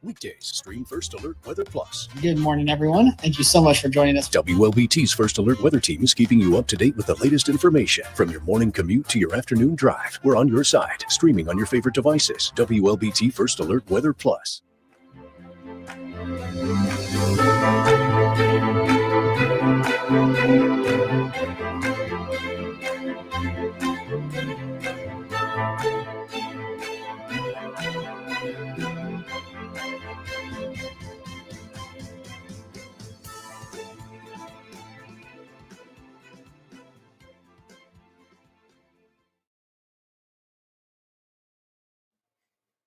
Weekdays, stream First Alert Weather Plus. Good morning, everyone. Thank you so much for joining us. WLBT's First Alert Weather Team is keeping you up to date with the latest information. From your morning commute to your afternoon drive, we're on your side, streaming on your favorite devices. WLBT First Alert Weather Plus.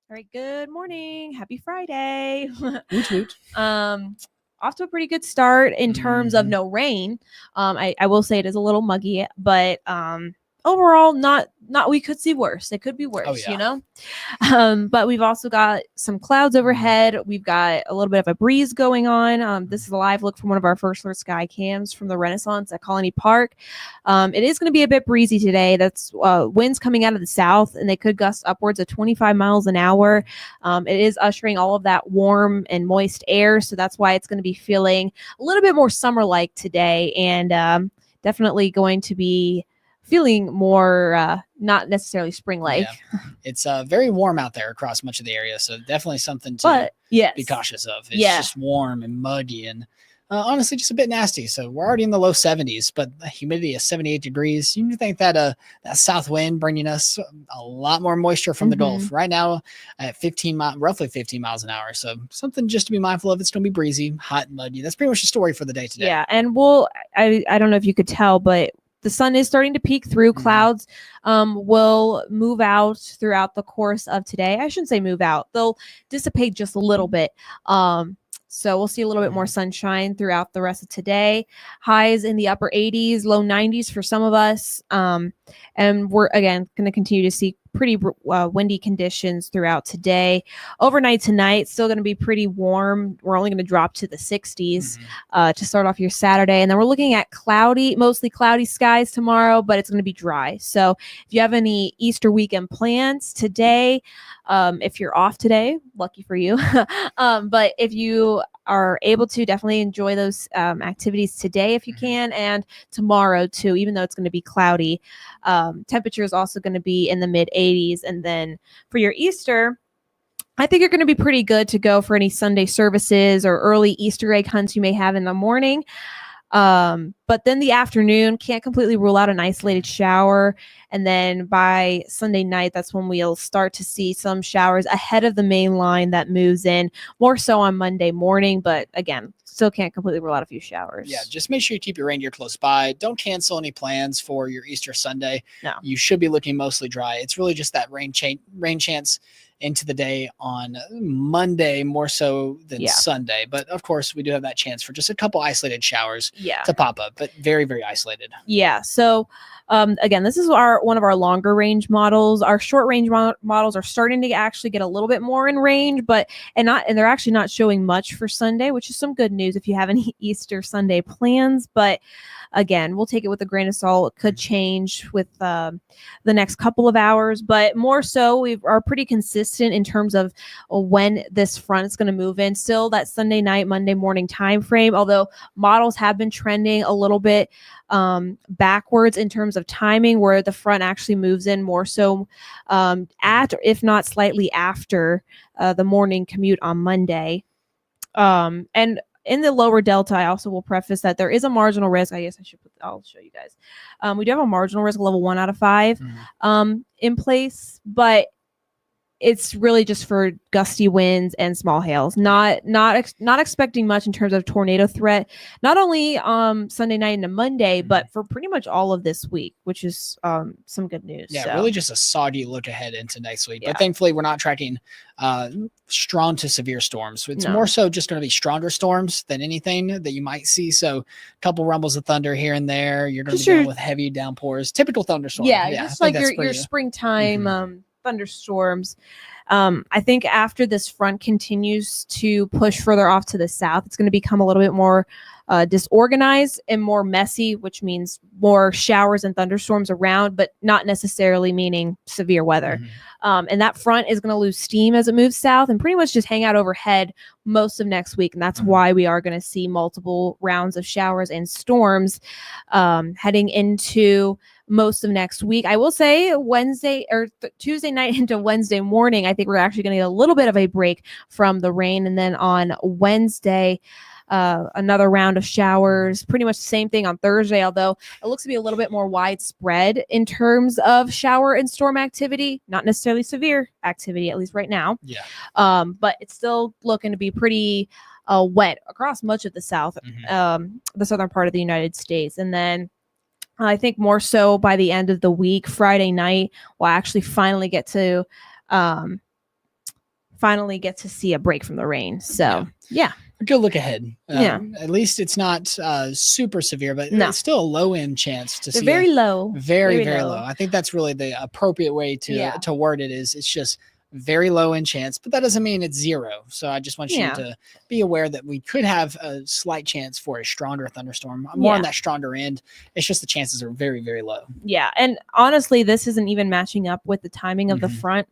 All right, good morning. Happy Friday. Woot woot. Off to a pretty good start in terms of no rain. I will say it is a little muggy, but overall not we could see worse. It could be worse, you know. But we've also got some clouds overhead. We've got a little bit of a breeze going on. This is a live look from one of our First Alert sky cams from the Renaissance at Colony Park. It is going to be a bit breezy today. That's winds coming out of the south, and they could gust upwards of 25 miles an hour. It is ushering all of that warm and moist air, so that's why it's going to be feeling a little bit more summer-like today, and definitely going to be feeling more not necessarily spring-like. Yeah. It's very warm out there across much of the area, so definitely something to be cautious of. It's just warm and muggy and honestly just a bit nasty. So we're already in the low 70s, but the humidity is 78 degrees. You think that that south wind bringing us a lot more moisture from the Gulf right now at roughly 15 miles an hour. So something just to be mindful of. It's going to be breezy, hot and muggy. That's pretty much the story for the day today. Yeah, and I don't know if you could tell, but the sun is starting to peek through. Clouds will move out throughout the course of today. I shouldn't say move out. They'll dissipate just a little bit. So we'll see a little bit more sunshine throughout the rest of today. Highs in the upper 80s, low 90s for some of us. And we're, again, going to continue to see pretty windy conditions throughout today. Overnight tonight, still going to be pretty warm. We're only going to drop to the 60s to start off your Saturday. And then we're looking at mostly cloudy skies tomorrow, but it's going to be dry. So if you have any Easter weekend plans today, if you're off today, lucky for you. But if you are able to, definitely enjoy those activities today if you can, and tomorrow too, even though it's going to be cloudy. Temperature is also going to be in the mid 80s. And then for your Easter, I think you're going to be pretty good to go for any Sunday services or early Easter egg hunts you may have in the morning. But then the afternoon, can't completely rule out an isolated shower. And then by Sunday night, that's when we'll start to see some showers ahead of the main line that moves in, more so on Monday morning. But again, still can't completely rule out a few showers. Yeah, just make sure you keep your reindeer close by. Don't cancel any plans for your Easter Sunday. No. You should be looking mostly dry. It's really just that rain chance into the day on Monday more so than Sunday. But of course, we do have that chance for just a couple isolated showers to pop up, but very, very isolated. Yeah. So again, this is one of our longer range models. Our short range models are starting to actually get a little bit more in range, and they're actually not showing much for Sunday, which is some good news if you have any Easter Sunday plans. But again, we'll take it with a grain of salt. It could change with the next couple of hours, but more so we are pretty consistent in terms of when this front is going to move in. Still that Sunday night, Monday morning time frame, although models have been trending a little bit backwards in terms of timing, where the front actually moves in more so at, or if not slightly after, the morning commute on Monday. And in the lower delta, I also will preface that there is a marginal risk. I guess I'll show you guys. We do have a marginal risk level 1 out of 5 in place, but it's really just for gusty winds and small hails. Not expecting much in terms of tornado threat. Not only Sunday night into Monday, but for pretty much all of this week, which is some good news. Yeah, so. Really just a soggy look ahead into next week. But thankfully, we're not tracking strong to severe storms. It's more so just going to be stronger storms than anything that you might see. So a couple rumbles of thunder here and there. You're going to be dealing with heavy downpours. Typical thunderstorm. Yeah, just like your springtime. thunderstorms. I think after this front continues to push further off to the south, it's going to become a little bit more disorganized and more messy, which means more showers and thunderstorms around, but not necessarily meaning severe weather. And that front is going to lose steam as it moves south and pretty much just hang out overhead most of next week. And that's why we are going to see multiple rounds of showers and storms heading into most of next week. I will say Wednesday or Tuesday night into Wednesday morning, I think we're actually going to get a little bit of a break from the rain. And then on Wednesday, another round of showers, pretty much the same thing on Thursday, although it looks to be a little bit more widespread in terms of shower and storm activity, not necessarily severe activity, at least right now. Yeah. But it's still looking to be pretty wet across much of the south, the southern part of the United States. And then I think more so by the end of the week, Friday night, we'll actually finally get to see a break from the rain. So yeah. Good look ahead. At least it's not super severe, but it's still a low end chance to see. Very low. Very low. I think that's really the appropriate way to word it. Is it's just very low end chance, but that doesn't mean it's zero. So I just want you to be aware that we could have a slight chance for a stronger thunderstorm. More on that stronger end. It's just the chances are very, very low. Yeah. And honestly, this isn't even matching up with the timing of the front.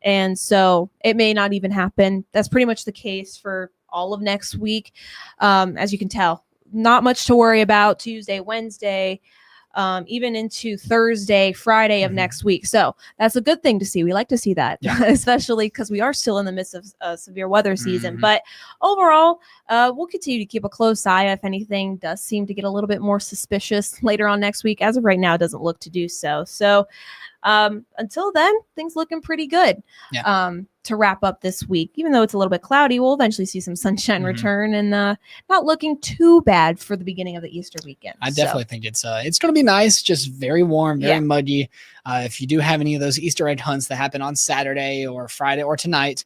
And so it may not even happen. That's pretty much the case for all of next week. As you can tell, not much to worry about Tuesday, Wednesday, even into Thursday, Friday of next week. So that's a good thing to see. We like to see that, especially because we are still in the midst of severe weather season. But overall, we'll continue to keep a close eye. If anything does seem to get a little bit more suspicious later on next week, as of right now, it doesn't look to do so. So until then, things looking pretty good. To wrap up this week, even though it's a little bit cloudy, we'll eventually see some sunshine return, and not looking too bad for the beginning of the Easter weekend. I definitely think it's going to be nice, just very warm, very muggy. If you do have any of those Easter egg hunts that happen on Saturday or Friday or tonight,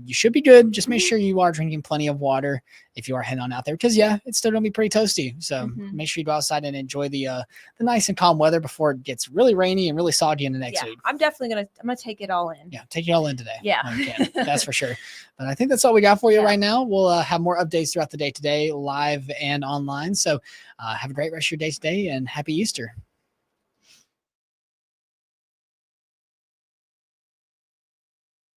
you should be good. Just make sure you are drinking plenty of water if you are heading on out there, because it's still going to be pretty toasty. So make sure you go outside and enjoy the nice and calm weather before it gets really rainy and really soggy in the next week. I'm definitely gonna take it all in. Yeah, take it all in today. Yeah. That's for sure. But I think that's all we got for you right now. We'll have more updates throughout the day today, live and online. So have a great rest of your day today, and happy Easter.